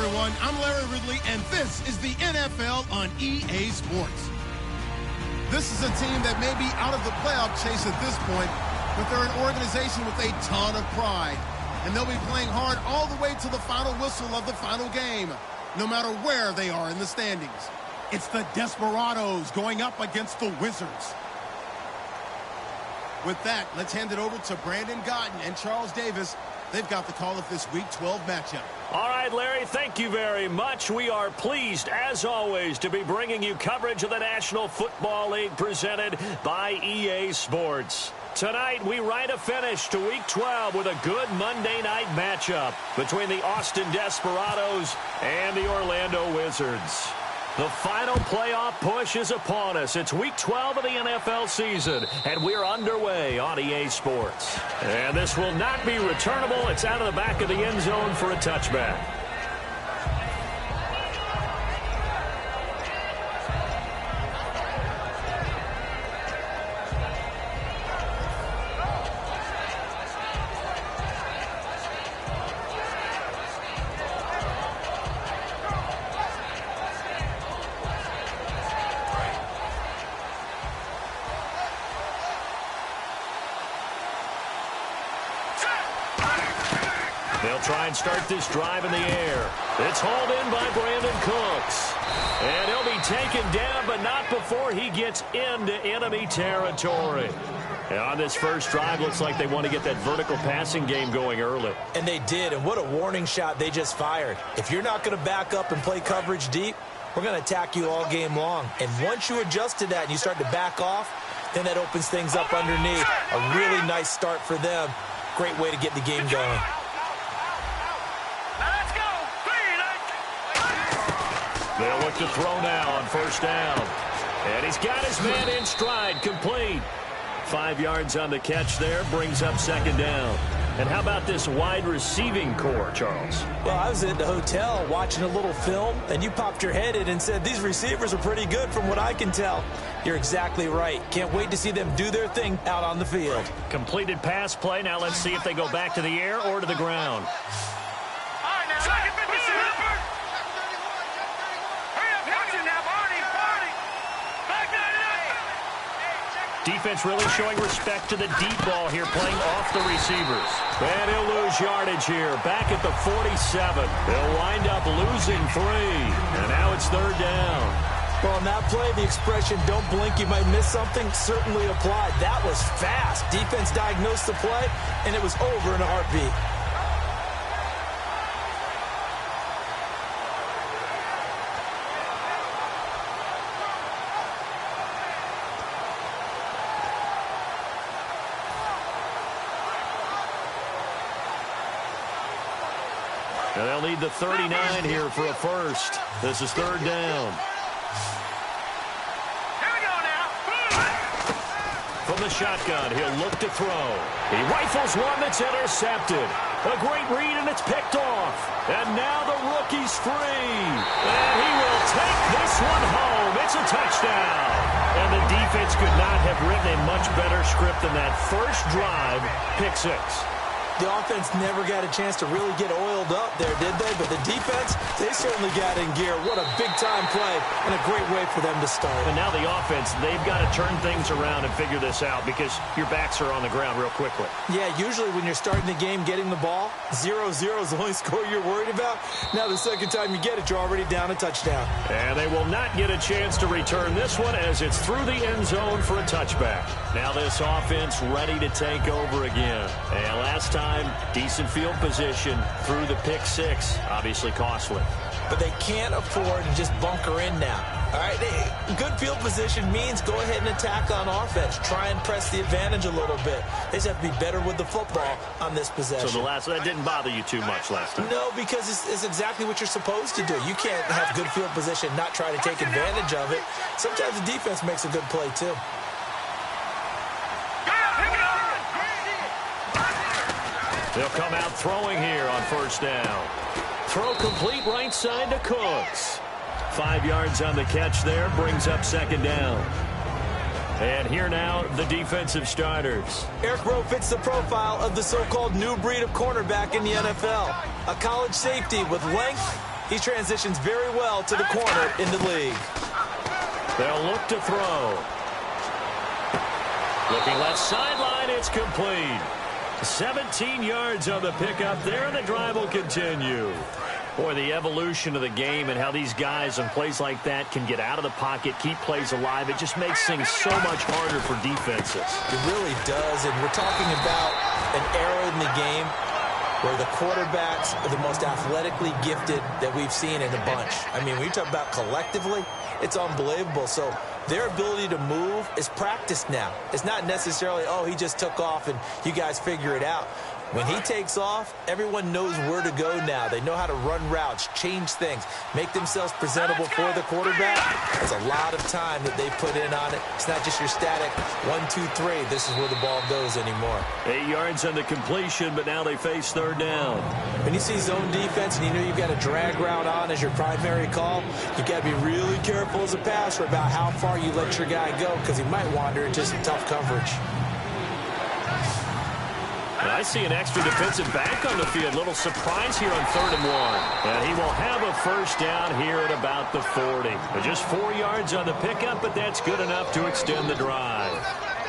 everyone. I'm Larry Ridley, and this is the NFL on EA Sports. This is a team that may be out of the playoff chase at this point, but they're an organization with a ton of pride. And they'll be playing hard all the way to the final whistle of the final game, no matter where they are in the standings. It's the Desperados going up against the Wizards. With that, let's hand it over to Brandon Gaudin and Charles Davis. They've got the call of this Week 12 matchup. All right, Larry, thank you very much. We are pleased, as always, to be bringing you coverage of the National Football League presented by EA Sports. Tonight, we write a finish to Week 12 with a good Monday night matchup between the Austin Desperados and the Orlando Wizards. The final playoff push is upon us. It's Week 12 of the NFL season, and we're underway on EA Sports. And this will not be returnable. It's out of the back of the end zone for a touchback. They'll try and start this drive in the air. It's hauled in by Brandon Cooks. And he'll be taken down, but not before he gets into enemy territory. And on this first drive, looks like they want to get that vertical passing game going early. And they did, and what a warning shot they just fired. If you're not going to back up and play coverage deep, we're going to attack you all game long. And once you adjust to that and you start to back off, then that opens things up underneath. A really nice start for them. Great way to get the game going. They'll look to throw now on first down. And he's got his man in stride, complete. 5 yards on the catch there, brings up second down. And how about this wide receiving core, Charles? Well, I was at the hotel watching a little film, and you popped your head in and said, these receivers are pretty good from what I can tell. You're exactly right. Can't wait to see them do their thing out on the field. Completed pass play. Now let's see if they go back to the air or to the ground. Defense really showing respect to the deep ball here, playing off the receivers. And he'll lose yardage here, back at the 47. They'll wind up losing 3. And now it's third down. Well, on that play, the expression, don't blink, you might miss something, certainly applied. That was fast. Defense diagnosed the play, and it was over in a heartbeat. Now they'll need the 39 here for a first. This is third down. Here we go now. From the shotgun, he'll look to throw. He rifles one that's intercepted. A great read, and it's picked off. And now the rookie's free. And he will take this one home. It's a touchdown. And the defense could not have written a much better script than that first drive, pick 6. The offense never got a chance to really get oiled up there, did they? But the defense, they certainly got in gear. What a big-time play and a great way for them to start. And now the offense, they've got to turn things around and figure this out because your backs are on the ground real quickly. Yeah, usually when you're starting the game getting the ball, 0-0 is the only score you're worried about. Now the second time you get it, you're already down a touchdown. And they will not get a chance to return this one as it's through the end zone for a touchback. Now this offense ready to take over again. And last time, decent field position through the pick 6, obviously costly. But they can't afford to just bunker in now. All right, good field position means go ahead and attack on offense. Try and press the advantage a little bit. They just have to be better with the football on this possession. So that didn't bother you too much last time? No, because it's exactly what you're supposed to do. You can't have good field position, not try to take advantage of it. Sometimes the defense makes a good play, too. They'll come out throwing here on first down. Throw complete right side to Cooks. 5 yards on the catch there, brings up second down. And here now, the defensive starters. Eric Rowe fits the profile of the so-called new breed of cornerback in the NFL. A college safety with length He transitions very well to the corner in the league. They'll look to throw. Looking left sideline, it's complete. 17 yards on the pickup there, and the drive will continue. Boy, the evolution of the game and how these guys on plays like that can get out of the pocket, keep plays alive, it just makes things so much harder for defenses. It really does, and we're talking about an era in the game where the quarterbacks are the most athletically gifted that we've seen in a bunch. I mean, when you talk about collectively, it's unbelievable. So their ability to move is practiced now. It's not necessarily, oh, he just took off and you guys figure it out. When he takes off, everyone knows where to go now. They know how to run routes, change things, make themselves presentable for the quarterback. That's a lot of time that they put in on it. It's not just your static 1, 2, 3. This is where the ball goes anymore. 8 yards on the completion, but now they face third down. When you see zone defense and you know you've got a drag route on as your primary call, you've got to be really careful as a passer about how far you let your guy go because he might wander into some tough coverage. I see an extra defensive back on the field. Little surprise here on 3rd and 1. And he will have a first down here at about the 40. Just 4 yards on the pickup, but that's good enough to extend the drive.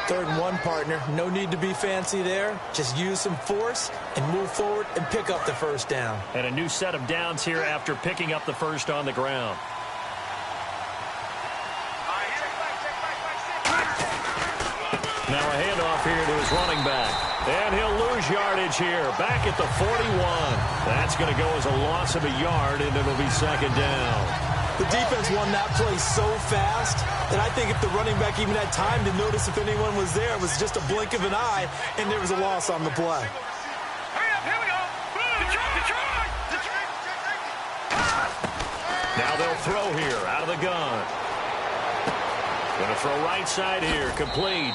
3rd and 1, partner. No need to be fancy there. Just use some force and move forward and pick up the first down. And a new set of downs here after picking up the first on the ground. Now a handoff here to his running back. And he'll lose yardage here. Back at the 41. That's going to go as a loss of a yard, and it'll be 2nd down. The defense won that play so fast that I think if the running back even had time to notice if anyone was there, it was just a blink of an eye, and there was a loss on the play. Now they'll throw here out of the gun. Going to throw right side here, complete.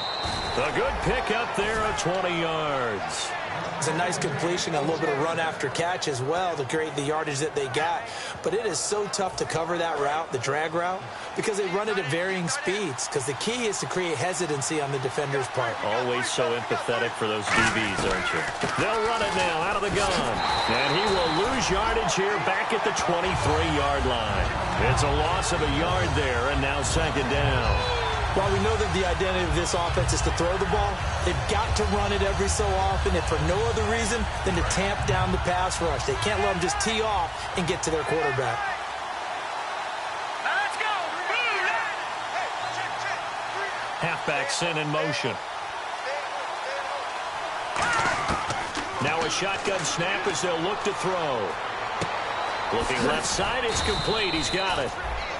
A good pick up there at 20 yards. It's a nice completion, a little bit of run after catch as well to create the yardage that they got. But it is so tough to cover that route, the drag route, because they run it at varying speeds. Because the key is to create hesitancy on the defender's part. Always so empathetic for those DBs, aren't you? They'll run it now out of the gun. And he will lose yardage here back at the 23-yard line. It's a loss of a yard there, and now 2nd down. While we know that the identity of this offense is to throw the ball, they've got to run it every so often, if for no other reason than to tamp down the pass rush. They can't let them just tee off and get to their quarterback. Let's go. Halfback sent in motion. Now a shotgun snap as they'll look to throw. Looking left side, it's complete. He's got it.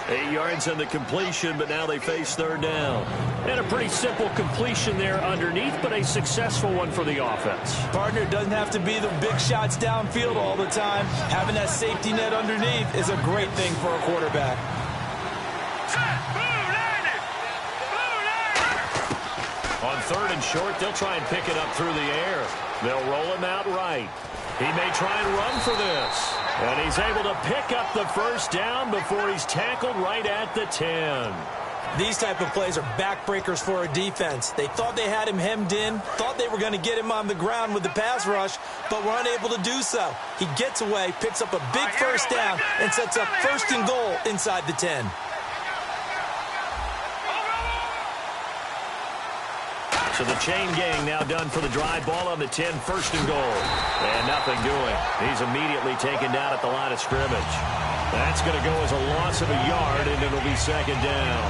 8 yards on the completion, but now they face 3rd down. And a pretty simple completion there underneath, but a successful one for the offense. Partner, doesn't have to be the big shots downfield all the time. Having that safety net underneath is a great thing for a quarterback. On 3rd and short, they'll try and pick it up through the air. They'll roll him out right. He may try and run for this. And he's able to pick up the first down before he's tackled right at the 10. These type of plays are backbreakers for a defense. They thought they had him hemmed in, thought they were going to get him on the ground with the pass rush, but were unable to do so. He gets away, picks up a big first down, and sets up 1st and goal inside the 10. So the chain gang now done for the drive. Ball on the 10, 1st and goal. And nothing doing. He's immediately taken down at the line of scrimmage. That's going to go as a loss of a yard, and it'll be 2nd down.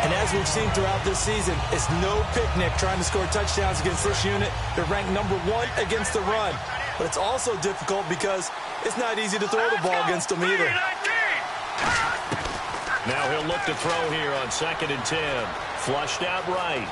And as we've seen throughout this season, it's no picnic trying to score touchdowns against this unit. They're ranked number 1 against the run. But it's also difficult because it's not easy to throw the ball against them either. Now he'll look to throw here on 2nd and 10. Flushed out right.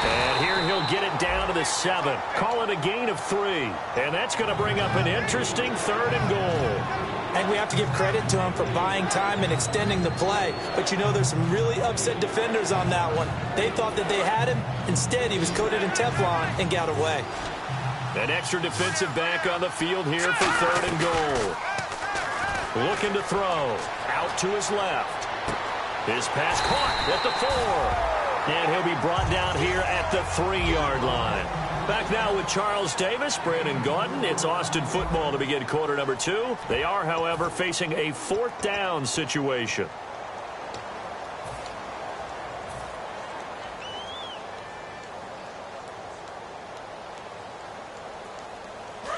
And here he'll get it down to the 7. Call it a gain of 3. And that's going to bring up an interesting 3rd and goal. And we have to give credit to him for buying time and extending the play. But you know, there's some really upset defenders on that one. They thought that they had him. Instead, he was coated in Teflon and got away. An extra defensive back on the field here for 3rd and goal. Looking to throw. Out to his left. His pass caught at the 4. And he'll be brought down here at the 3-yard line. Back now with Charles Davis, Brandon Gaudin. It's Austin football to begin quarter number 2. They are, however, facing a 4th down situation.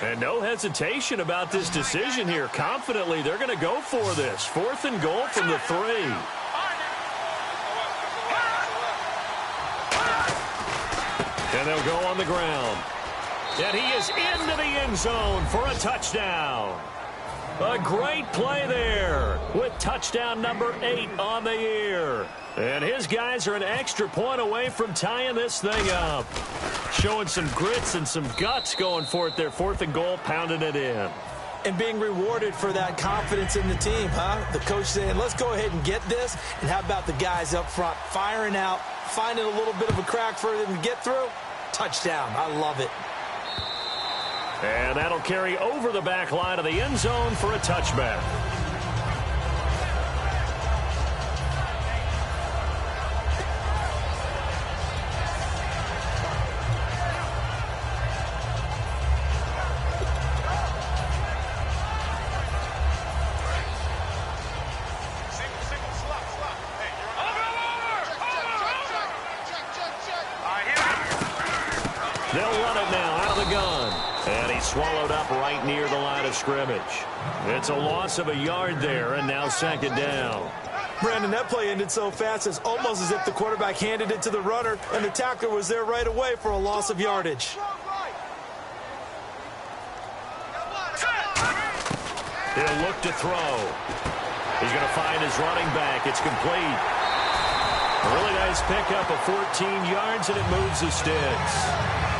And no hesitation about this decision here. Confidently, they're going to go for this. 4th and goal from the 3. And they'll go on the ground. And he is into the end zone for a touchdown. A great play there with touchdown number 8 on the year. And his guys are an extra point away from tying this thing up. Showing some grits and some guts going for it there. 4th and goal, pounding it in. And being rewarded for that confidence in the team, huh? The coach saying, let's go ahead and get this. And how about the guys up front firing out, finding a little bit of a crack for them to get through? Touchdown. I love it. And that'll carry over the back line of the end zone for a touchback. They'll run it now out of the gun. And he's swallowed up right near the line of scrimmage. It's a loss of a yard there, and now 2nd down. Brandon, that play ended so fast, it's almost as if the quarterback handed it to the runner, and the tackler was there right away for a loss of yardage. He'll look to throw. He's going to find his running back. It's complete. A really nice pickup of 14 yards, and it moves the sticks.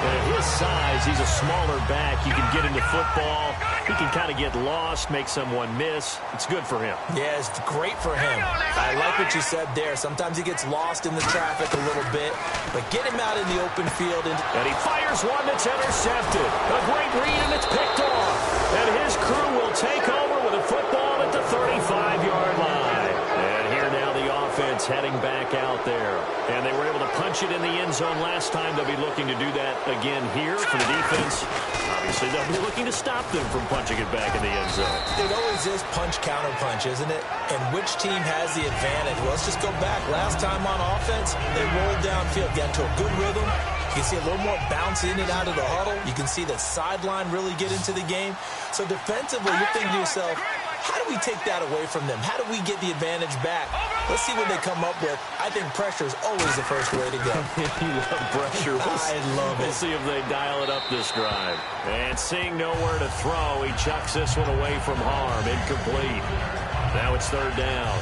And at his size, he's a smaller back. He can get into football. He can kind of get lost, make someone miss. It's good for him. Yeah, it's great for him. I like what you said there. Sometimes he gets lost in the traffic a little bit, but get him out in the open field. And he fires one that's intercepted. A great read, and it's picked off. And his crew will take over with a football at the 35-yard line. And here now the offense heading back out there. And they were able to punch it in the end zone last time. They'll be looking to do that again here for the defense. Obviously, they'll be looking to stop them from punching it back in the end zone. It always is punch-counter-punch, isn't it? And which team has the advantage? Well, let's just go back. Last time on offense, they rolled downfield, got into a good rhythm. You can see a little more bounce in and out of the huddle. You can see the sideline really get into the game. So defensively, you're thinking to yourself, how do we take that away from them? How do we get the advantage back? Let's see what they come up with. I think pressure is always the first way to go. You love pressure. I love it. We'll see if they dial it up this drive. And seeing nowhere to throw, he chucks this one away from harm. Incomplete. Now it's 3rd down.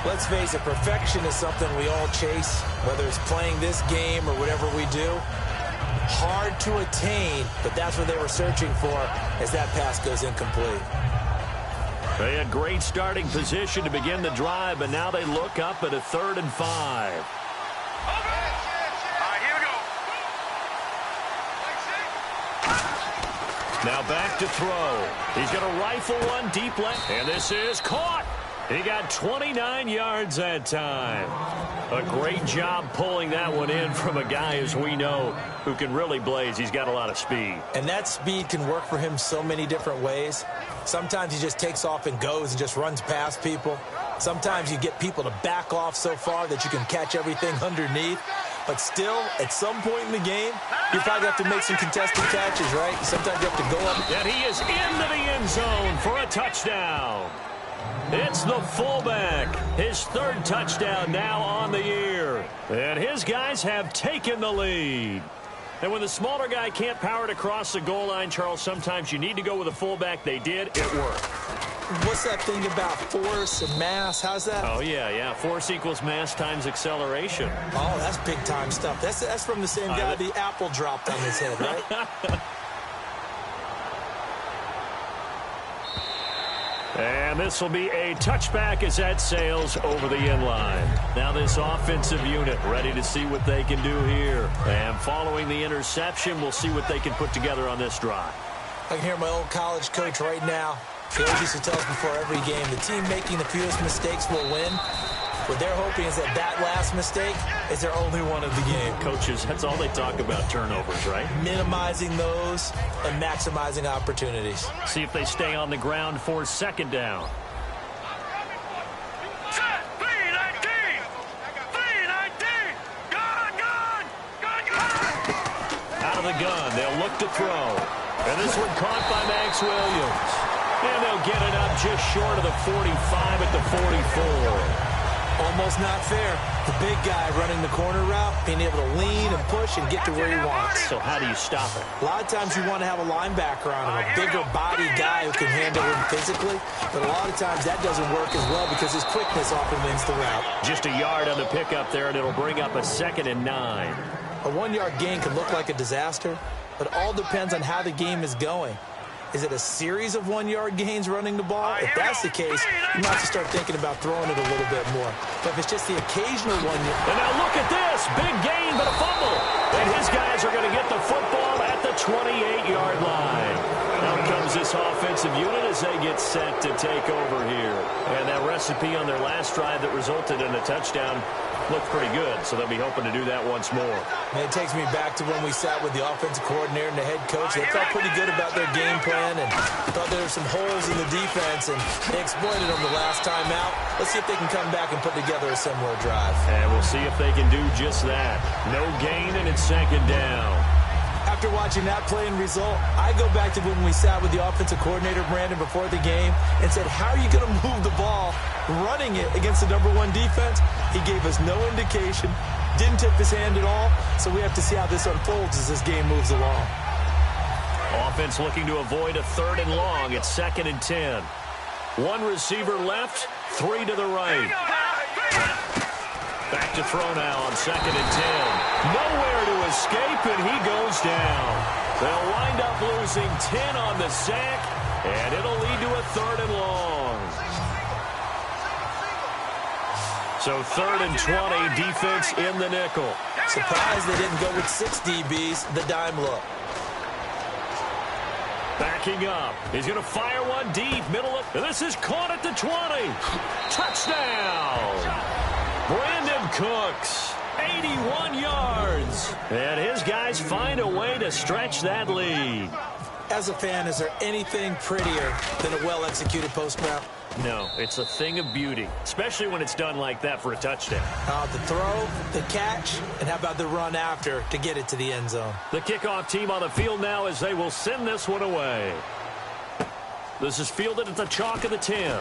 Let's face it, perfection is something we all chase, whether it's playing this game or whatever we do. Hard to attain, but that's what they were searching for as that pass goes incomplete. They had great starting position to begin the drive, but now they look up at a 3rd and 5. Here we go. Now back to throw. He's going to rifle one deep left, and this is caught. He got 29 yards that time. A great job pulling that one in from a guy, as we know, who can really blaze. He's got a lot of speed. And that speed can work for him so many different ways. Sometimes he just takes off and goes and just runs past people. Sometimes you get people to back off so far that you can catch everything underneath. But still, at some point in the game, you probably have to make some contested catches, right? Sometimes you have to go up. And he is into the end zone for a touchdown. It's the fullback. His 3rd touchdown now on the year. And his guys have taken the lead. And when the smaller guy can't power it across the goal line, Charles, sometimes you need to go with a fullback. They did. It worked. What's that thing about force and mass? How's that? Oh, yeah. Force equals mass times acceleration. Oh, that's big-time stuff. That's from the same guy the apple dropped on his head, right? And this will be a touchback as that sails over the end line. Now this offensive unit ready to see what they can do here. And following the interception, we'll see what they can put together on this drive. I can hear my old college coach right now. He always used to tell us before every game, the team making the fewest mistakes will win. What they're hoping is that that last mistake is their only one of the game. Coaches, that's all they talk about, turnovers, right? Minimizing those and maximizing opportunities. See if they stay on the ground for second down. Out of the gun, they'll look to throw. And this one caught by Max Williams. And they'll get it up just short of the 45 at the 44. Almost not fair. The big guy running the corner route, being able to lean and push and get to where he wants. So how do you stop it? A lot of times you want to have a linebacker on him, a bigger body guy who can handle him physically. But a lot of times that doesn't work as well because his quickness often wins the route. Just a yard on the pickup there, and it'll bring up a 2nd and 9. A 1-yard gain can look like a disaster, but all depends on how the game is going. Is it a series of 1-yard gains running the ball? If that's the case, you might have to start thinking about throwing it a little bit more. But if it's just the occasional 1 yard. And now look at this. Big gain, but a fumble. And his guys are going to get the football at the 28-yard line. Out comes this offensive unit as they get set to take over here. And that recipe on their last drive that resulted in a touchdown looked pretty good, so they'll be hoping to do that once more. And it takes me back to when we sat with the offensive coordinator and the head coach. They felt pretty good about their game plan and thought there were some holes in the defense, and they exploited them the last time out. Let's see if they can come back and put together a similar drive. And we'll see if they can do just that. No gain, and it's 2nd down. After watching that play and result, I go back to when we sat with the offensive coordinator, Brandon, before the game and said, how are you going to move the ball running it against the #1 defense? He gave us no indication, didn't tip his hand at all, so we have to see how this unfolds as this game moves along. Offense looking to avoid a 3rd and long. It's 2nd and 10. 1 receiver left, 3 to the right. Back to throw now on 2nd and 10. Nowhere to escape, and he goes down. They'll wind up losing 10 on the sack, and it'll lead to a 3rd and long. So 3rd and 20, defense in the nickel. Surprised they didn't go with 6 DBs, the dime look. Backing up. He's going to fire one deep, middle of, and this is caught at the 20. Touchdown. Brandon Cooks, 81 yards. And his guys find a way to stretch that lead. As a fan, is there anything prettier than a well-executed post route? No, it's a thing of beauty, especially when it's done like that for a touchdown. The throw, the catch, and how about the run after to get it to the end zone? The kickoff team on the field now as they will send this one away. This is fielded at the chalk of the 10.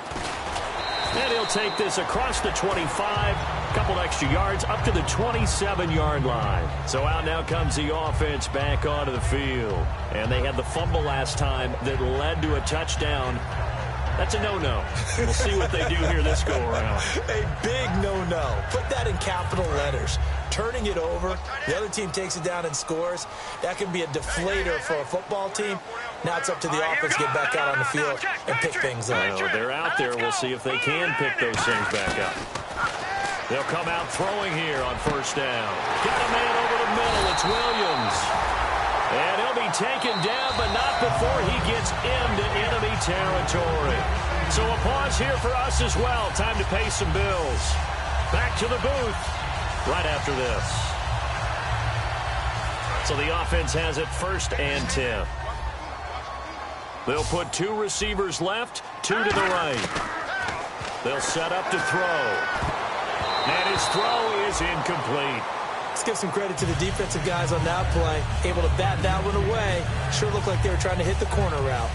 And he'll take this across the 25, a couple extra yards up to the 27-yard line. So out now comes the offense back onto the field. And they had the fumble last time that led to a touchdown. That's a no-no. We'll see what they do here this go-around. A big no-no. Put that in capital letters. Turning it over, the other team takes it down and scores. That can be a deflator for a football team. Now it's up to the offense to get back out on the field and pick things up. Well, they're out there. We'll see if they can pick those things back up. They'll come out throwing here on 1st down. Got a man over the middle. It's Williams. And he'll be taken down, but not before he gets into enemy territory. So a pause here for us as well. Time to pay some bills. Back to the booth right after this. So the offense has it 1st and 10. They'll put 2 receivers left, 2 to the right. They'll set up to throw. And his throw is incomplete. Let's give some credit to the defensive guys on that play. Able to bat that one away. Sure looked like they were trying to hit the corner route.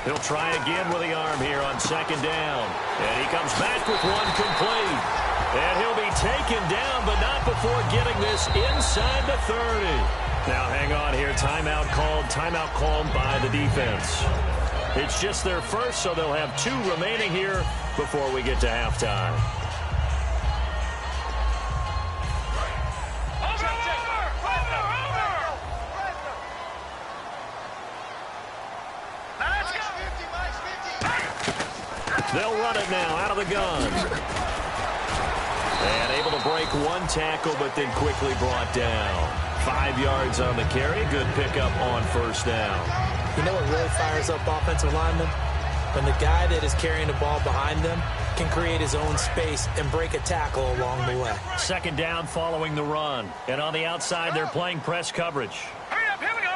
He'll try again with the arm here on 2nd down. And he comes back with one complete. And he'll be taken down, but not before getting this inside the 30. Now hang on here. Timeout called by the defense. It's just their first, so they'll have 2 remaining here before we get to halftime. They'll run it now out of the gun. And able to break one tackle, but then quickly brought down. 5 yards on the carry. Good pickup on first down. You know what really fires up offensive linemen? When the guy that is carrying the ball behind them can create his own space and break a tackle along the way. Second down following the run. And on the outside, they're playing press coverage. Hurry up, here we go.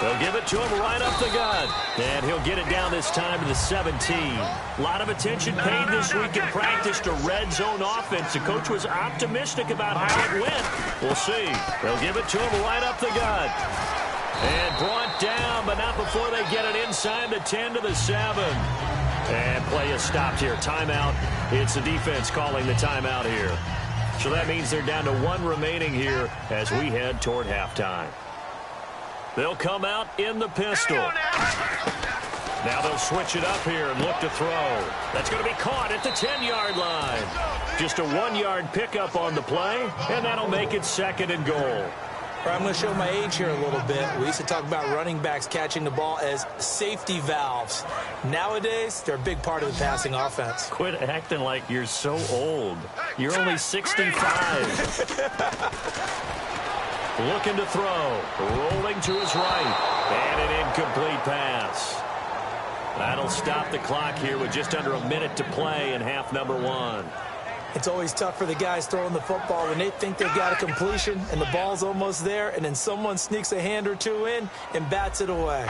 They'll give it to him right up the gut. And he'll get it down this time to the 17. A lot of attention paid this week in practice to red zone offense. The coach was optimistic about how it went. We'll see. They'll give it to him right up the gut. And brought down, but not before they get it inside the 10 to the 7. And play is stopped here. Timeout. It's the defense calling the timeout here. So that means they're down to 1 remaining here as we head toward halftime. They'll come out in the pistol. Now they'll switch it up here and look to throw. That's going to be caught at the 10-yard line. Just a 1-yard pickup on the play, and that'll make it second and goal. I'm going to show my age here a little bit. We used to talk about running backs catching the ball as safety valves. Nowadays, they're a big part of the passing offense. Quit acting like you're so old. You're only 65. Looking to throw. Rolling to his right. And an incomplete pass. That'll stop the clock here with just under a minute to play in half number 1. It's always tough for the guys throwing the football when they think they've got a completion and the ball's almost there, and then someone sneaks a hand or two in and bats it away.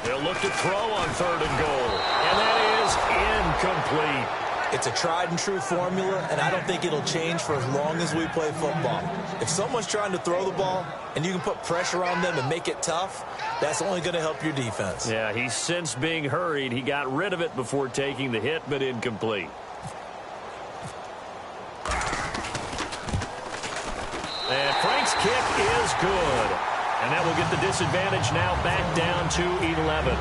They'll look to throw on third and goal. And that is incomplete. It's a tried and true formula, and I don't think it'll change for as long as we play football. If someone's trying to throw the ball and you can put pressure on them and make it tough, that's only going to help your defense. Yeah, he's since being hurried. He got rid of it before taking the hit, but incomplete. And Frank's kick is good. And that will get the disadvantage now back down to 11.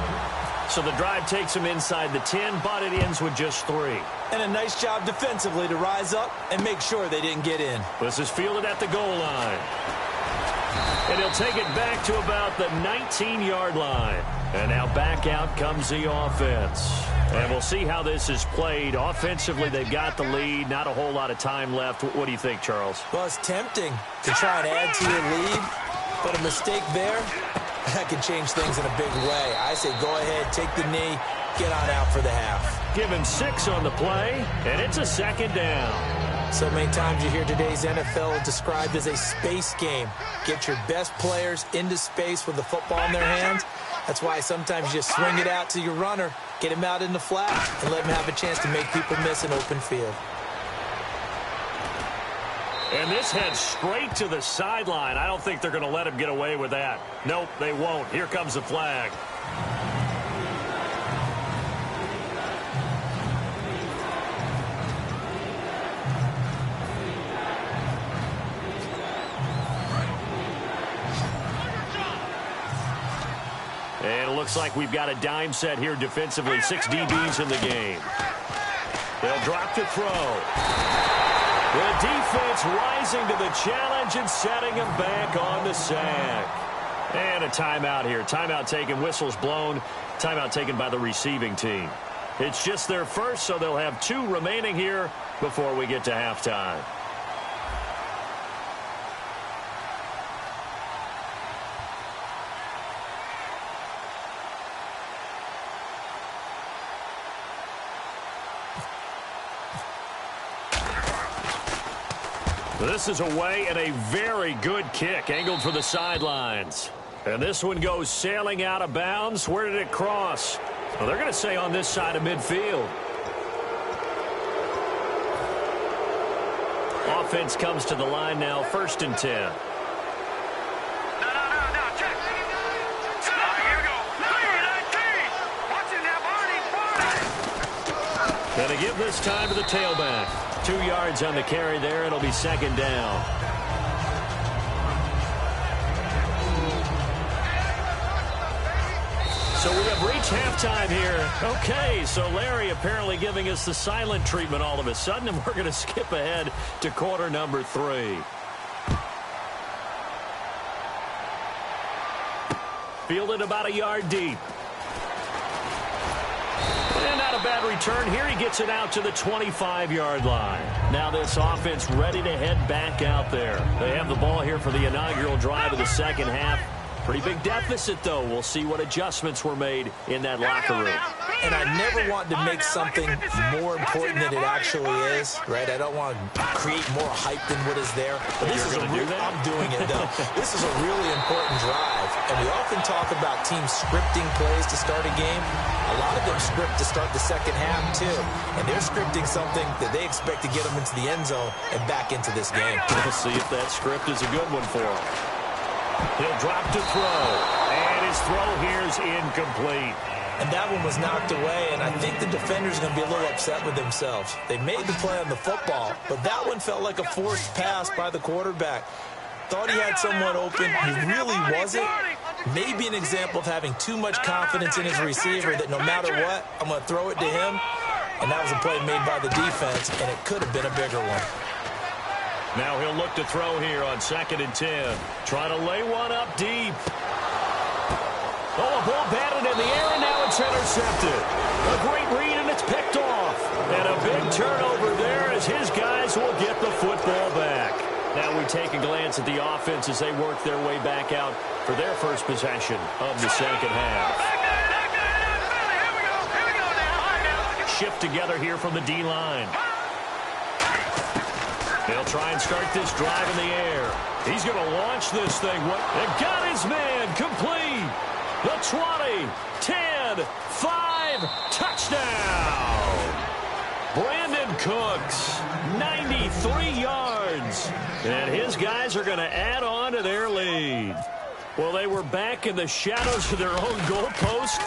So the drive takes him inside the 10, but it ends with just 3. And a nice job defensively to rise up and make sure they didn't get in. This is fielded at the goal line. And he'll take it back to about the 19-yard line. And now back out comes the offense. And we'll see how this is played. Offensively, they've got the lead. Not a whole lot of time left. What do you think, Charles? Well, it's tempting to try and add to your lead, but a mistake there, that can change things in a big way. I say go ahead, take the knee, get on out for the half. Give him 6 on the play, and it's a second down. So many times you hear today's NFL described as a space game. Get your best players into space with the football in their hands. That's why sometimes you just swing it out to your runner, get him out in the flat, and let him have a chance to make people miss an open field. And this heads straight to the sideline. I don't think they're going to let him get away with that. Nope, they won't. Here comes the flag. And it looks like we've got a dime set here defensively. 6 DBs in the game. They'll drop to throw. The defense rising to the challenge and setting him back on the sack. And a timeout here. Timeout taken, whistles blown. Timeout taken by the receiving team. It's just their first, so they'll have 2 remaining here before we get to halftime. This is away and a very good kick, angled for the sidelines. And this one goes sailing out of bounds. Where did it cross? Well, they're going to say on this side of midfield. Offense comes to the line now, 1st and 10. No, check. Here we go. 3-19. Watching that, Barney. Going to give this time to the tailback. 2 yards on the carry there. It'll be second down. So we have reached halftime here. Okay, so Larry apparently giving us the silent treatment all of a sudden, and we're going to skip ahead to quarter number 3. Fielded about a yard deep. And not a bad return here. He gets it out to the 25-yard line. Now this offense ready to head back out there. They have the ball here for the inaugural drive of the second half. Pretty big deficit, though. We'll see what adjustments were made in that locker room. And I never want to make something more important than it actually is, right? I don't want to create more hype than what is there. But this is I'm doing it, though. This is a really important drive. And we often talk about teams scripting plays to start a game. A lot of them script to start the second half, too. And they're scripting something that they expect to get them into the end zone and back into this game. We'll see if that script is a good one for them. He'll drop to throw. And his throw here is incomplete. And that one was knocked away, and I think the defender's going to be a little upset with themselves. They made the play on the football, but that one felt like a forced pass by the quarterback. Thought he had someone open. He really wasn't. Maybe an example of having too much confidence in his receiver that no matter what, I'm going to throw it to him. And that was a play made by the defense, and it could have been a bigger one. Now he'll look to throw here on 2nd and 10. Trying to lay one up deep. Oh, a ball batted in the air, and now it's intercepted. A great read, and it's picked off. And a big turnover there as his guys will get the football back. Now we take a glance at the offense as they work their way back out for their first possession of the second half. Shift together here from the D-line. They'll try and start this drive in the air. He's going to launch this thing. And got his man complete. The 20, 10, 5, touchdown. Brandon Cooks, 93 yards. And his guys are going to add on to their lead. Well, they were back in the shadows of their own goalpost,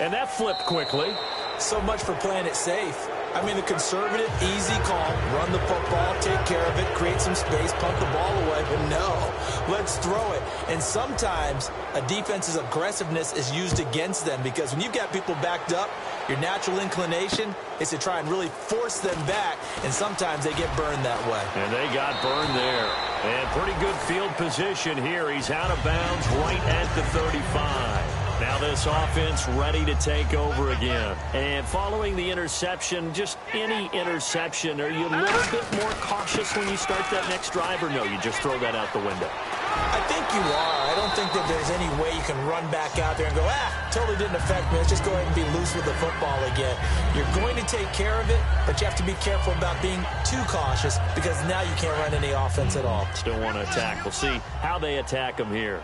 and that flipped quickly. So much for playing it safe. I mean, the conservative, easy call, run the football, take care of it, create some space, punt the ball away. But no, let's throw it. And sometimes a defense's aggressiveness is used against them because when you've got people backed up, your natural inclination is to try and really force them back, and sometimes they get burned that way. And they got burned there. And pretty good field position here. He's out of bounds right at the 35. Now this offense ready to take over again. And following the interception, just any interception, are you a little bit more cautious when you start that next drive, or no, you just throw that out the window? I think you are. I don't think that there's any way you can run back out there and go, totally didn't affect me. Let's just go ahead and be loose with the football again. You're going to take care of it, but you have to be careful about being too cautious because now you can't run any offense at all. Still want to attack. We'll see how they attack them here.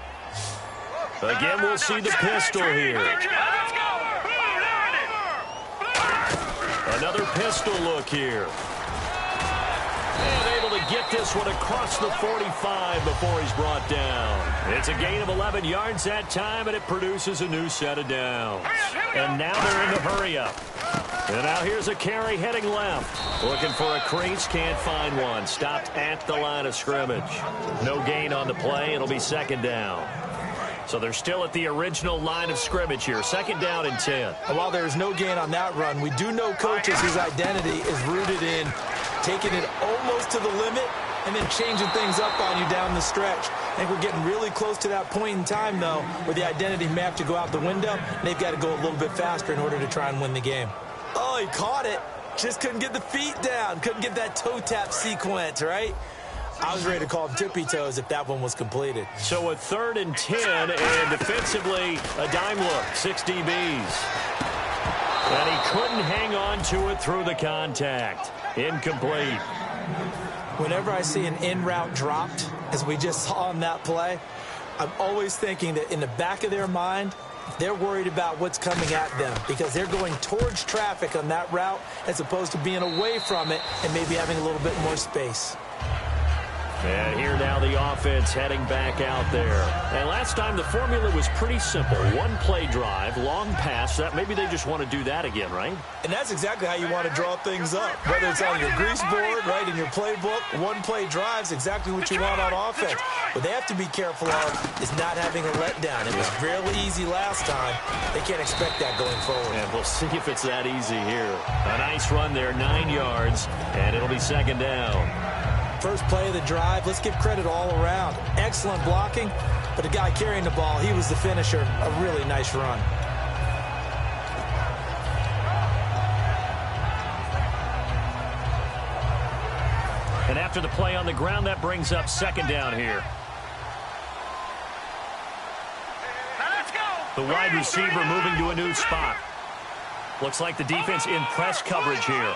Again, we'll see the pistol here. Another pistol look here. And able to get this one across the 45 before he's brought down. It's a gain of 11 yards that time, and it produces a new set of downs. And now they're in the hurry-up. And now here's a carry heading left. Looking for a crease, can't find one. Stopped at the line of scrimmage. No gain on the play. It'll be 2nd down. So they're still at the original line of scrimmage here. 2nd down and 10. And while there's no gain on that run, we do know coaches whose identity is rooted in taking it almost to the limit and then changing things up on you down the stretch. I think we're getting really close to that point in time, though, where the identity may have to go out the window, and they've got to go a little bit faster in order to try and win the game. Oh, he caught it. Just couldn't get the feet down. Couldn't get that toe tap sequence, right? I was ready to call him tippy toes if that one was completed. So a 3rd and 10, and defensively a dime look, 6 DBs. And he couldn't hang on to it through the contact. Incomplete. Whenever I see an in route dropped, as we just saw on that play, I'm always thinking that in the back of their mind, they're worried about what's coming at them because they're going towards traffic on that route as opposed to being away from it and maybe having a little bit more space. And here now the offense heading back out there. And last time the formula was pretty simple. One play drive, long pass. That maybe they just want to do that again, right? And that's exactly how you want to draw things up. Whether it's on your grease board, right, in your playbook, one play drive's exactly what you want on offense. What they have to be careful of is not having a letdown. It was really easy last time. They can't expect that going forward. And we'll see if it's that easy here. A nice run there, 9 yards, and it'll be 2nd down. First play of the drive, let's give credit all around. Excellent blocking, but the guy carrying the ball, he was the finisher. A really nice run. And after the play on the ground, that brings up second down here. Now let's go. The wide receiver moving to a new spot. Looks like the defense in press coverage here.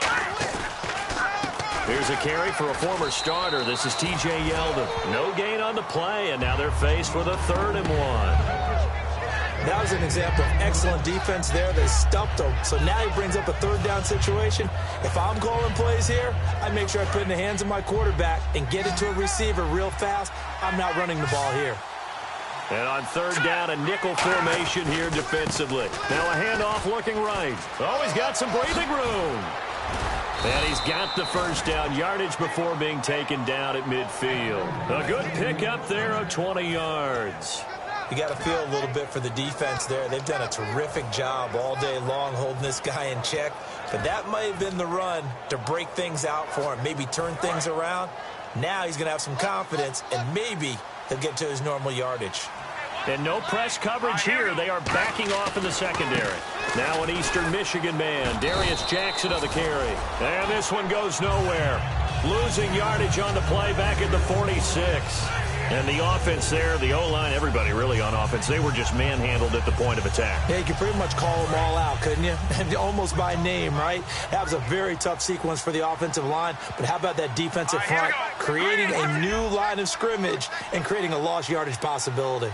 Here's a carry for a former starter. This is T.J. Yeldon. No gain on the play, and now they're faced with a 3rd and 1. That was an example of excellent defense there. They stumped him. So now he brings up a 3rd down situation. If I'm calling plays here, I make sure I put it in the hands of my quarterback and get it to a receiver real fast. I'm not running the ball here. And on 3rd down, a nickel formation here defensively. Now a handoff looking right. Oh, he's got some breathing room. And he's got the first down yardage before being taken down at midfield. A good pickup there of 20 yards. You got to feel a little bit for the defense there. They've done a terrific job all day long holding this guy in check. But that might have been the run to break things out for him, maybe turn things around. Now he's going to have some confidence, and maybe he'll get to his normal yardage. And no press coverage here. They are backing off in the secondary. Now an Eastern Michigan man, Darius Jackson of the carry. And this one goes nowhere. Losing yardage on the play back at the 46. And the offense there, the O-line, everybody really on offense, they were just manhandled at the point of attack. Yeah, you could pretty much call them all out, couldn't you? Almost by name, right? That was a very tough sequence for the offensive line. But how about that defensive front creating a new line of scrimmage and creating a lost yardage possibility?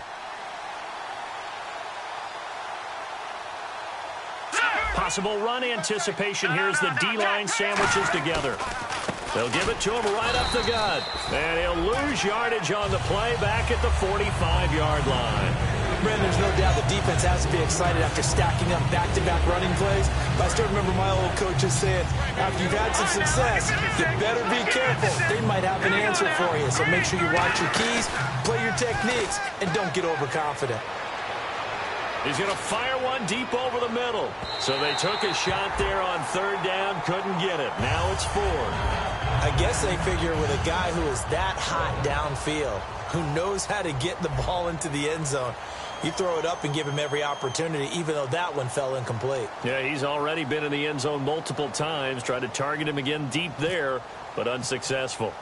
Possible run anticipation here as the D-line sandwiches together. They'll give it to him right up the gut. And he'll lose yardage on the play back at the 45-yard line. Brandon, there's no doubt the defense has to be excited after stacking up back-to-back running plays. But I still remember my old coaches saying, after you've had some success, you better be careful. They might have an answer for you. So make sure you watch your keys, play your techniques, and don't get overconfident. He's going to fire one deep over the middle. So they took a shot there on 3rd down, couldn't get it. Now it's 4. I guess they figure with a guy who is that hot downfield, who knows how to get the ball into the end zone, you throw it up and give him every opportunity, even though that one fell incomplete. Yeah, he's already been in the end zone multiple times, tried to target him again deep there, but unsuccessful.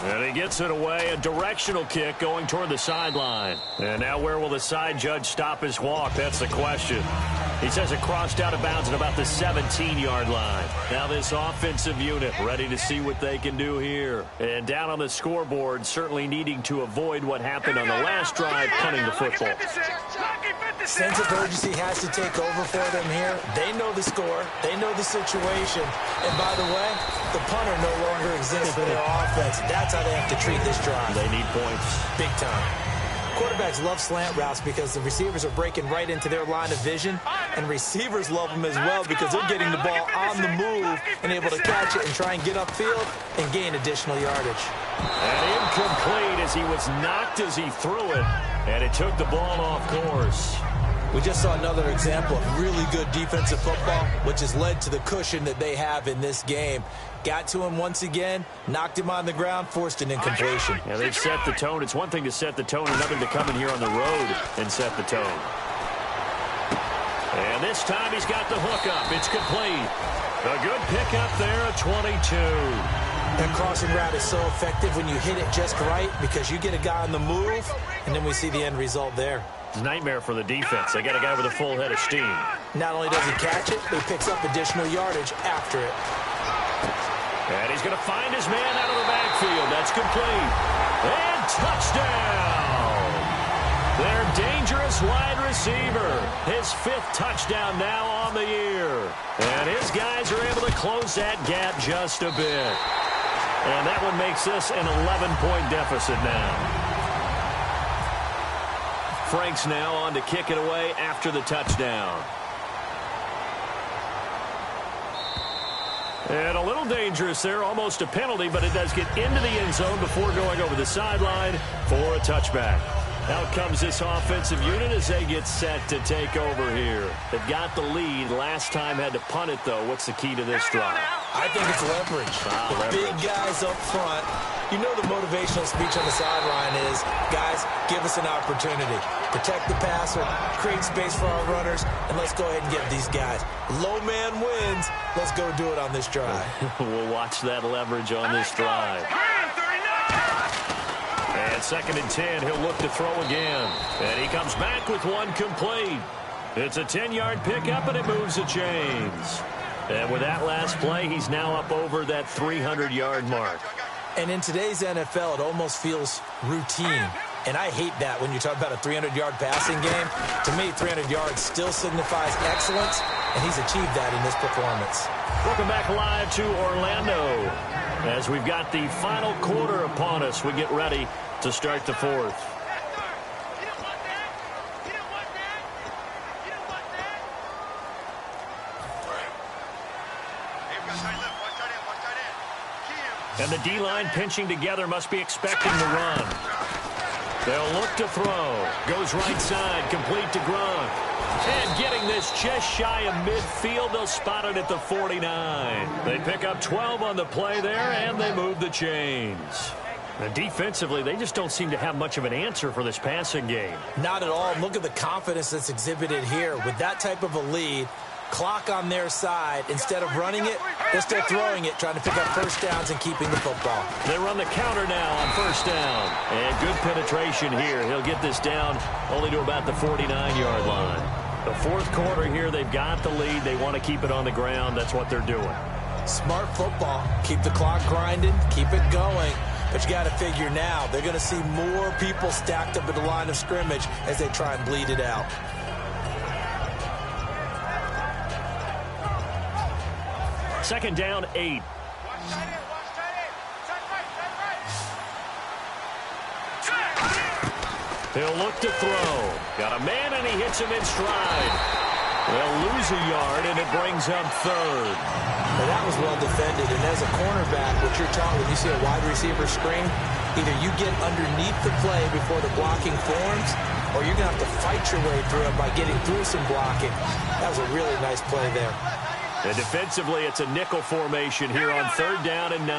And he gets it away, a directional kick going toward the sideline. And now where will the side judge stop his walk? That's the question. He says it crossed out of bounds at about the 17-yard line. Now this offensive unit ready to see what they can do here. And down on the scoreboard, certainly needing to avoid what happened on the last drive, punting the football. Sense of urgency has to take over for them here. They know the score. They know the situation. And by the way, the punter no longer exists for their offense. That's how they have to treat this drive. They need points. Big time. Quarterbacks love slant routes because the receivers are breaking right into their line of vision, and receivers love them as well because they're getting the ball on the move and able to catch it and try and get upfield and gain additional yardage. And incomplete as he was knocked as he threw it, and it took the ball off course. We just saw another example of really good defensive football, which has led to the cushion that they have in this game. Got to him once again, knocked him on the ground, forced an incompletion. Yeah, they've set the tone. It's one thing to set the tone, another to come in here on the road and set the tone. And this time he's got the hook up. It's complete. A good pickup there at 22. That crossing route is so effective when you hit it just right because you get a guy on the move, and then we see the end result there. It's a nightmare for the defense. They got a guy with a full head of steam. Not only does he catch it, but he picks up additional yardage after it. And he's going to find his man out of the backfield. That's complete. And touchdown! Their dangerous wide receiver. His 5th touchdown now on the year. And his guys are able to close that gap just a bit. And that one makes this an 11-point deficit now. Franks now on to kick it away after the touchdown. And a little dangerous there, almost a penalty, but it does get into the end zone before going over the sideline for a touchback. Out comes this offensive unit as they get set to take over here. They've got the lead. Last time had to punt it, though. What's the key to this drive? I think it's leverage. Leverage. Big guys up front You know the motivational speech on the sideline is, guys, give us an opportunity. Protect the passer, create space for our runners, and let's go ahead and get these guys. Low man wins. Let's go do it on this drive. We'll watch that leverage on this drive. And 2nd and 10, he'll look to throw again. And he comes back with one complete. It's a 10-yard pickup, and it moves the chains. And with that last play, he's now up over that 300-yard mark. And in today's NFL, it almost feels routine. And I hate that when you talk about a 300-yard passing game. To me, 300 yards still signifies excellence, and he's achieved that in this performance. Welcome back live to Orlando. As we've got the final quarter upon us, we get ready to start the 4th. And the D-line pinching together must be expecting the run. They'll look to throw. Goes right side, complete to Gronk. And getting this just shy of midfield, they'll spot it at the 49. They pick up 12 on the play there, and they move the chains. And defensively, they just don't seem to have much of an answer for this passing game. Not at all. Look at the confidence that's exhibited here. With that type of a lead, clock on their side, instead of running it, they're still throwing it, trying to pick up first downs and keeping the football. They run the counter now on first down. And good penetration here. He'll get this down only to about the 49-yard line. The 4th quarter here, they've got the lead. They want to keep it on the ground. That's what they're doing. Smart football. Keep the clock grinding. Keep it going. But you got to figure now, they're going to see more people stacked up at the line of scrimmage as they try and bleed it out. Second down, 8. He'll look to throw. Got a man, and he hits him in stride. They'll lose a yard, and it brings up 3rd. Well, that was well defended. And as a cornerback, what you're taught when you see a wide receiver screen, either you get underneath the play before the blocking forms, or you're going to have to fight your way through it by getting through some blocking. That was a really nice play there. And defensively, it's a nickel formation here on 3rd down and 9.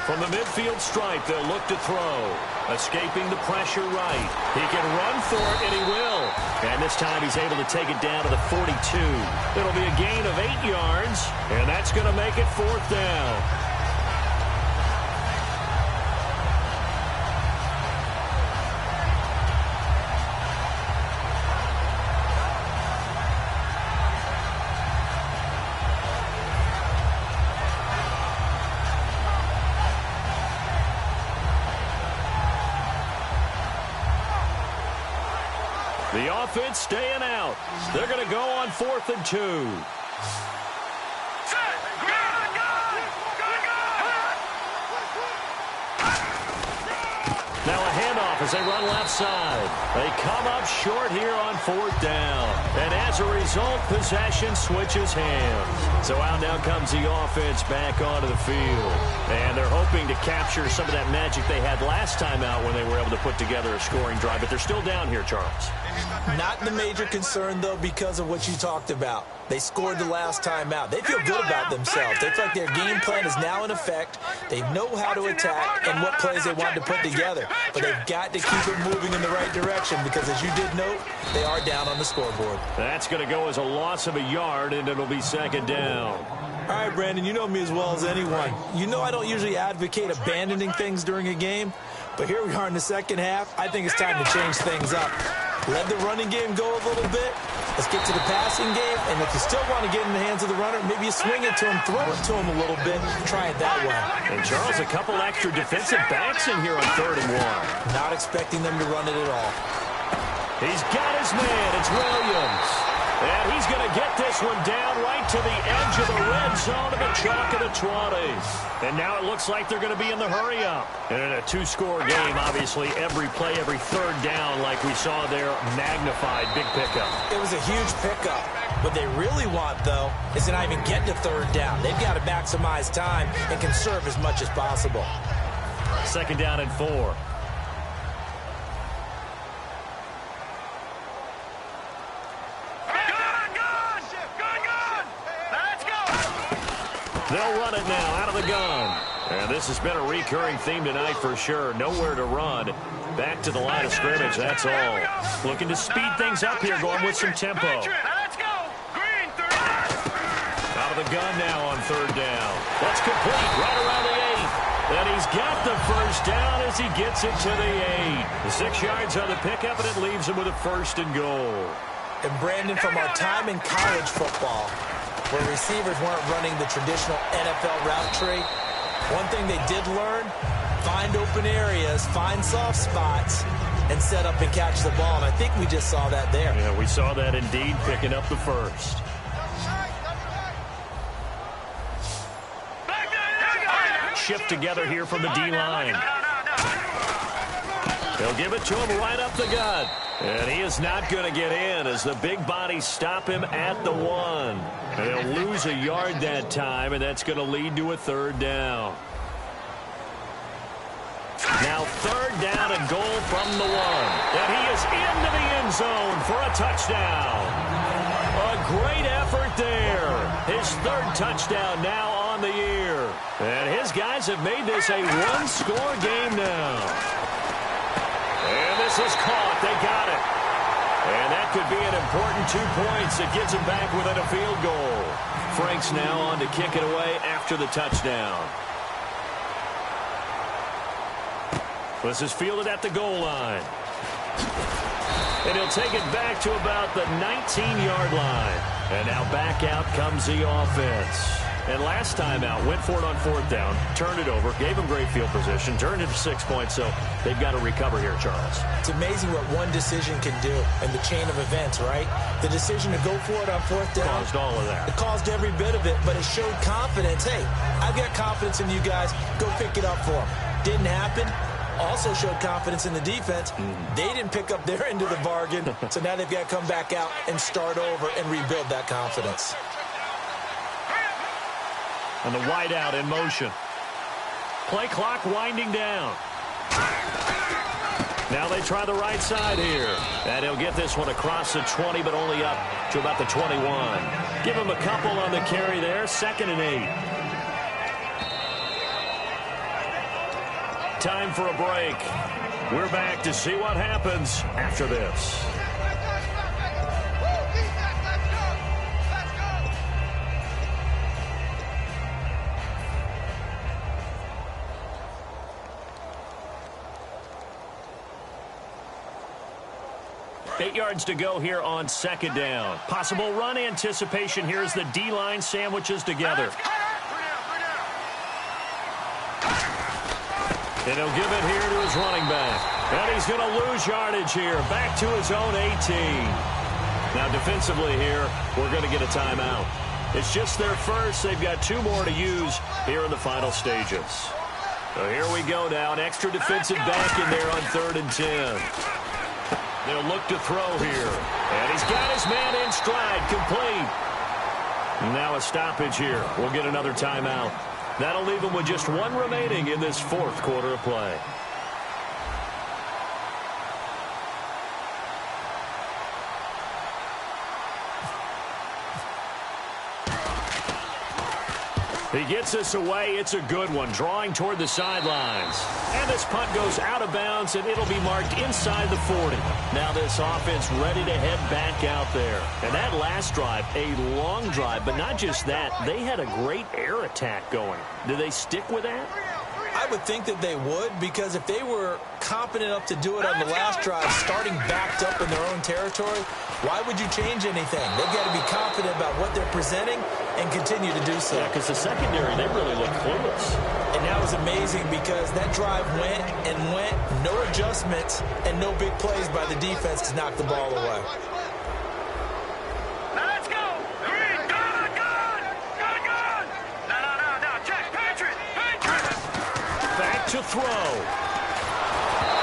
From the midfield stripe, they'll look to throw. Escaping the pressure right. He can run for it, and he will. And this time he's able to take it down to the 42. It'll be a gain of 8 yards, and that's going to make it 4th down. The offense staying out. They're going to go on 4th and 2. Now a handoff as they run left side. They come up short here on 4th down. And as a result, possession switches hands. So out now comes the offense back onto the field. And they're hoping to capture some of that magic they had last time out when they were able to put together a scoring drive. But they're still down here, Charles. Not the major concern, though, because of what you talked about. They scored the last time out. They feel good about themselves. They feel like their game plan is now in effect. They know how to attack and what plays they want to put together. But they've got to keep it moving in the right direction because, as you did note, they are down on the scoreboard. That's going to go as a loss of a yard, and it'll be 2nd down. All right, Brandon, you know me as well as anyone. You know I don't usually advocate abandoning things during a game, but here we are in the second half. I think it's time to change things up. Let the running game go a little bit. Let's get to the passing game, and if you still want to get in the hands of the runner, maybe you swing it to him, throw it to him a little bit, try it that way. And Charles, a couple extra defensive backs in here on 3rd and 1. Not expecting them to run it at all. He's got his man. It's Williams. And he's going to get this one down right to the edge of the red zone of the chalk of the 20s. And now it looks like they're going to be in the hurry-up. And in a 2-score game, obviously, every play, every 3rd down, like we saw there, magnified, big pickup. It was a huge pickup. What they really want, though, is to not even get to 3rd down. They've got to maximize time and conserve as much as possible. 2nd down and 4. They'll run it now out of the gun. And this has been a recurring theme tonight for sure. Nowhere to run. Back to the line of scrimmage, that's all. Looking to speed things up here, going with some tempo. Let's go. Green, 30. Out of the gun now on third down. That's complete right around the 8. And he's got the first down as he gets it to the 8. 6 yards on the pickup, and it leaves him with a 1st and goal. And Brandon, from our time in college football, where receivers weren't running the traditional NFL route tree, one thing they did learn, find open areas, find soft spots, and set up and catch the ball. And I think we just saw that there. Yeah, we saw that indeed, picking up the 1st. Shift together here from the D-line. They'll give it to him right up the gut. And he is not going to get in as the big bodies stop him at the 1. And they'll lose a yard that time, and that's going to lead to a 3rd down. Now 3rd down and goal from the 1. And he is into the end zone for a touchdown. A great effort there. His 3rd touchdown now on the year. And his guys have made this a 1-score game now. And this is caught. They got it. And that could be an important 2 points that gets him back within a field goal. Franks now on to kick it away after the touchdown. This is fielded at the goal line. And he'll take it back to about the 19-yard line. And now back out comes the offense. And last time out, went for it on 4th down, turned it over, gave him great field position, turned it to 6 points, so they've got to recover here, Charles. It's amazing what one decision can do in the chain of events, right? The decision to go for it on 4th down. Caused all of that. It caused every bit of it, but it showed confidence. Hey, I've got confidence in you guys. Go pick it up for them. Didn't happen. Also showed confidence in the defense. They didn't pick up their end of the bargain, so now they've got to come back out and start over and rebuild that confidence. And the wideout in motion. Play clock winding down. Now they try the right side here. And he'll get this one across the 20, but only up to about the 21. Give him a couple on the carry there. 2nd and 8. Time for a break. We're back to see what happens after this. Eight yards to go here on 2nd down. Possible run anticipation here as the D-line sandwiches together. And he'll give it here to his running back. And he's going to lose yardage here. Back to his own 18. Now defensively here, we're going to get a timeout. It's just their first. They've got 2 more to use here in the final stages. So here we go now. An extra defensive back in there on 3rd and 10. They'll look to throw here. And he's got his man in stride, complete. Now a stoppage here. We'll get another timeout. That'll leave him with just 1 remaining in this 4th quarter of play. He gets this away. It's a good one, drawing toward the sidelines. And this punt goes out of bounds, and it'll be marked inside the 40. Now this offense ready to head back out there. And that last drive, a long drive, but not just that. They had a great air attack going. Do they stick with that? I would think that they would, because if they were competent enough to do it on the last drive, starting backed up in their own territory, why would you change anything? They've got to be confident about what they're presenting and continue to do so. Yeah, because the secondary, they really look clueless. And that was amazing because that drive went and went, no adjustments, and no big plays by the defense to knock the ball away. Let's go. Green, good. No. Check. Patriot. Back to throw.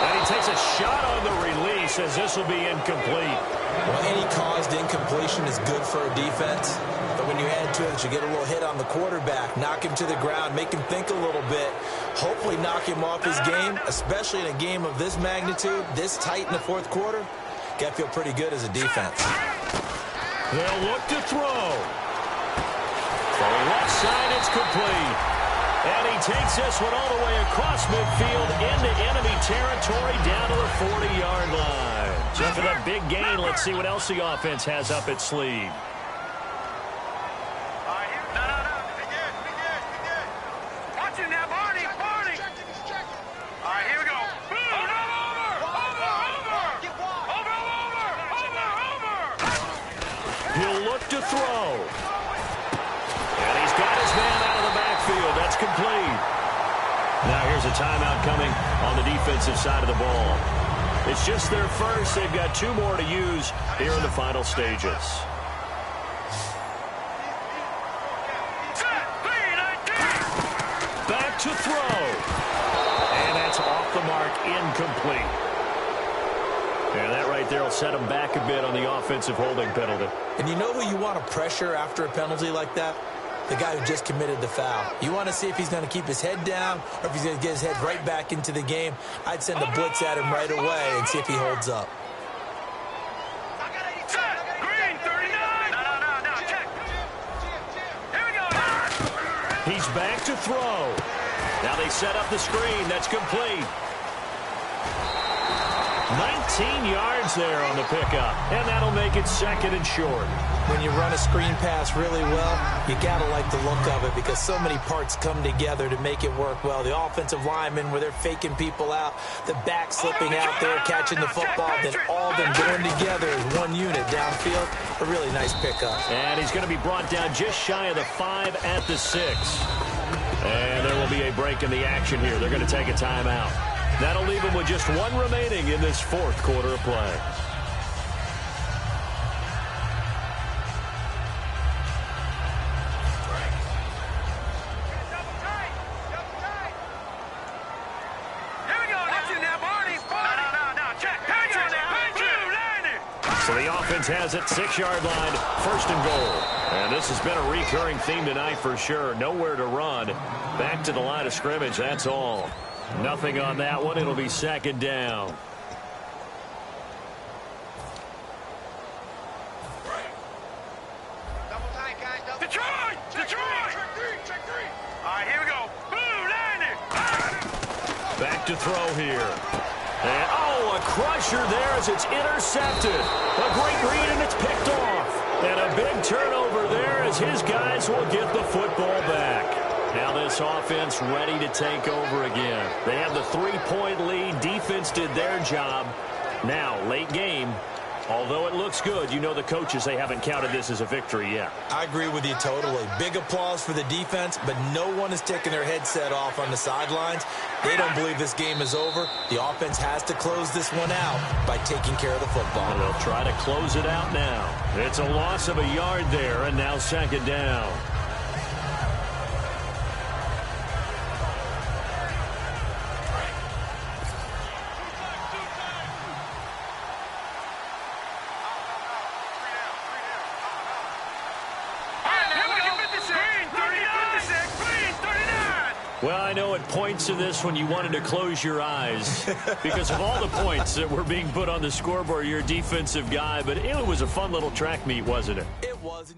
And he takes a shot on the release as this will be incomplete. Well, any caused incompletion is good for a defense. But when you add to it, you get a little hit on the quarterback, knock him to the ground, make him think a little bit, hopefully knock him off his game, especially in a game of this magnitude, this tight in the 4th quarter. Got to feel pretty good as a defense. They'll look to throw. For the left side, it's complete. And he takes this one all the way across midfield into enemy territory down to the 40-yard line. So for that big gain, let's see what else the offense has up its sleeve. Watch him now, Barney. Barney. All right, here we go. He'll look to throw. And he's got his man out of the backfield. That's complete. Now here's a timeout coming on the defensive side of the ball. It's just their first. They've got 2 more to use here in the final stages. Back to throw. And that's off the mark, incomplete. And that right there will set him back a bit on the offensive holding penalty. And you know who you want to pressure after a penalty like that? The guy who just committed the foul. You want to see if he's going to keep his head down or if he's going to get his head right back into the game. I'd send a blitz at him right away and see if he holds up. Green, 39. No, check. Here we go. He's back to throw. Now they set up the screen. That's complete. 19 yards there on the pickup, and that'll make it 2nd and short. When you run a screen pass really well, you got to like the look of it because so many parts come together to make it work well. The offensive linemen, where they're faking people out, the back slipping out there, catching the football, then all of them going together as one unit downfield. A really nice pickup. And he's going to be brought down just shy of the 5 at the 6. And there will be a break in the action here. They're going to take a timeout. That'll leave him with just 1 remaining in this 4th quarter of play. So the offense has it, 6-yard line, 1st and goal. And this has been a recurring theme tonight for sure. Nowhere to run. Back to the line of scrimmage, that's all. Nothing on that one. It'll be 2nd down. Detroit! Check three. All right, here we go. Boom, landing. Back to throw here. And, a crusher there as it's intercepted. A great read, and it's picked off. And a big turnover there as his guys will get the football back. Now this offense ready to take over again. They have the 3-point lead. Defense did their job. Now, late game. Although it looks good, you know the coaches, they haven't counted this as a victory yet. I agree with you totally. Big applause for the defense, but no one is taking their headset off on the sidelines. They don't believe this game is over. The offense has to close this one out by taking care of the football. And they'll try to close it out now. It's a loss of a yard there, and now 2nd down. Well, I know at points in this when you wanted to close your eyes because of all the points that were being put on the scoreboard. You're a defensive guy, but it was a fun little track meet, wasn't it? It was.